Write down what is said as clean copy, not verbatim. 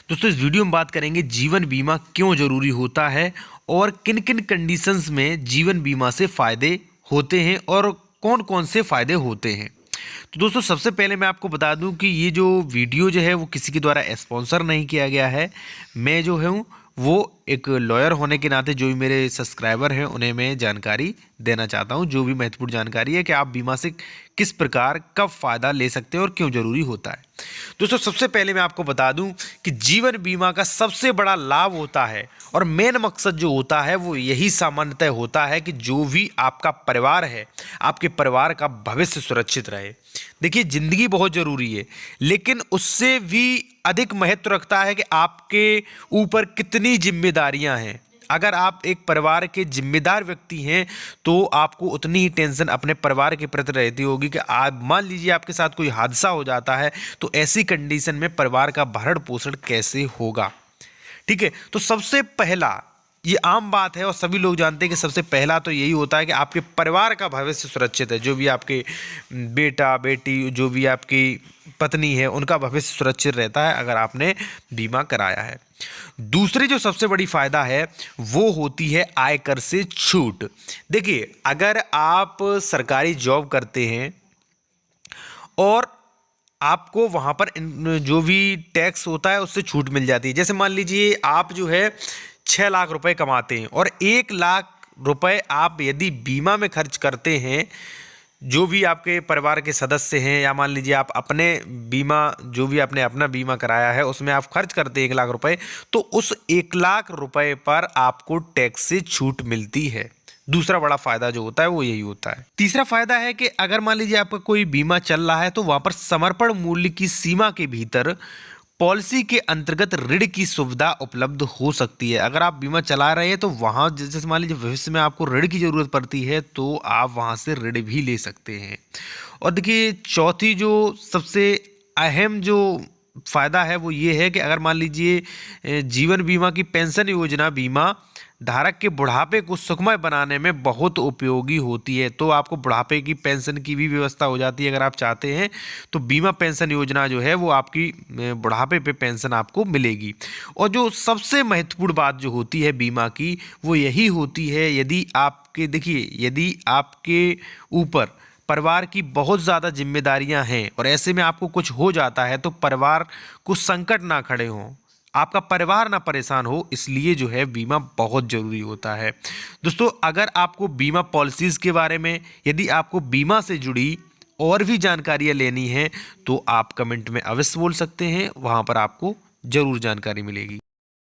दोस्तों, इस वीडियो में बात करेंगे जीवन बीमा क्यों जरूरी होता है और किन किन कंडीशंस में जीवन बीमा से फायदे होते हैं और कौन कौन से फायदे होते हैं। तो दोस्तों, सबसे पहले मैं आपको बता दूं कि ये जो वीडियो जो है वो किसी के द्वारा स्पॉन्सर नहीं किया गया है। मैं जो हूँ वो एक लॉयर होने के नाते जो भी मेरे सब्सक्राइबर हैं उन्हें मैं जानकारी देना चाहता हूं, जो भी महत्वपूर्ण जानकारी है कि आप बीमा से किस प्रकार कब फ़ायदा ले सकते हैं और क्यों ज़रूरी होता है। दोस्तों, सबसे पहले मैं आपको बता दूं कि जीवन बीमा का सबसे बड़ा लाभ होता है और मेन मकसद जो होता है वो यही सामान्यतः होता है कि जो भी आपका परिवार है, आपके परिवार का भविष्य सुरक्षित रहे। देखिए, ज़िंदगी बहुत ज़रूरी है, लेकिन उससे भी अधिक महत्व रखता है कि आपके ऊपर कितनी जिम्मेदारियां हैं। अगर आप एक परिवार के जिम्मेदार व्यक्ति हैं तो आपको उतनी ही टेंशन अपने परिवार के प्रति रहती होगी कि आप मान लीजिए आपके साथ कोई हादसा हो जाता है तो ऐसी कंडीशन में परिवार का भरण पोषण कैसे होगा। ठीक है, तो सबसे पहला ये आम बात है और सभी लोग जानते हैं कि सबसे पहला तो यही होता है कि आपके परिवार का भविष्य सुरक्षित है। जो भी आपके बेटा बेटी, जो भी आपकी पत्नी है, उनका भविष्य सुरक्षित रहता है अगर आपने बीमा कराया है। दूसरी जो सबसे बड़ी फायदा है वो होती है आयकर से छूट। देखिए, अगर आप सरकारी जॉब करते हैं और आपको वहां पर जो भी टैक्स होता है उससे छूट मिल जाती है। जैसे मान लीजिए आप जो है 6 लाख रुपए कमाते हैं और 1 लाख रुपए आप यदि बीमा में खर्च करते हैं, जो भी आपके परिवार के सदस्य हैं, या मान लीजिए आप अपने बीमा, जो भी आपने अपना बीमा कराया है उसमें आप खर्च करते हैं 1 लाख रुपए, तो उस 1 लाख रुपए पर आपको टैक्स से छूट मिलती है। दूसरा बड़ा फायदा जो होता है वो यही होता है। तीसरा फायदा है कि अगर मान लीजिए आपका कोई बीमा चल रहा है तो वहां पर समर्पण मूल्य की सीमा के भीतर पॉलिसी के अंतर्गत ऋण की सुविधा उपलब्ध हो सकती है। अगर आप बीमा चला रहे हैं तो वहां जैसे मान लीजिए भविष्य में आपको ऋण की जरूरत पड़ती है तो आप वहां से ऋण भी ले सकते हैं। और देखिए, चौथी जो सबसे अहम जो फायदा है वो ये है कि अगर मान लीजिए जीवन बीमा की पेंशन योजना बीमा धारक के बुढ़ापे को सुखमय बनाने में बहुत उपयोगी होती है, तो आपको बुढ़ापे की पेंशन की भी व्यवस्था हो जाती है। अगर आप चाहते हैं तो बीमा पेंशन योजना जो है वो आपकी बुढ़ापे पे पेंशन आपको मिलेगी। और जो सबसे महत्वपूर्ण बात जो होती है बीमा की वो यही होती है, यदि आपके देखिए यदि आपके ऊपर परिवार की बहुत ज़्यादा जिम्मेदारियां हैं और ऐसे में आपको कुछ हो जाता है तो परिवार को संकट ना खड़े हों, आपका परिवार ना परेशान हो, इसलिए जो है बीमा बहुत ज़रूरी होता है। दोस्तों, अगर आपको बीमा पॉलिसीज़ के बारे में, यदि आपको बीमा से जुड़ी और भी जानकारियाँ लेनी हैं तो आप कमेंट में अवश्य बोल सकते हैं, वहाँ पर आपको ज़रूर जानकारी मिलेगी।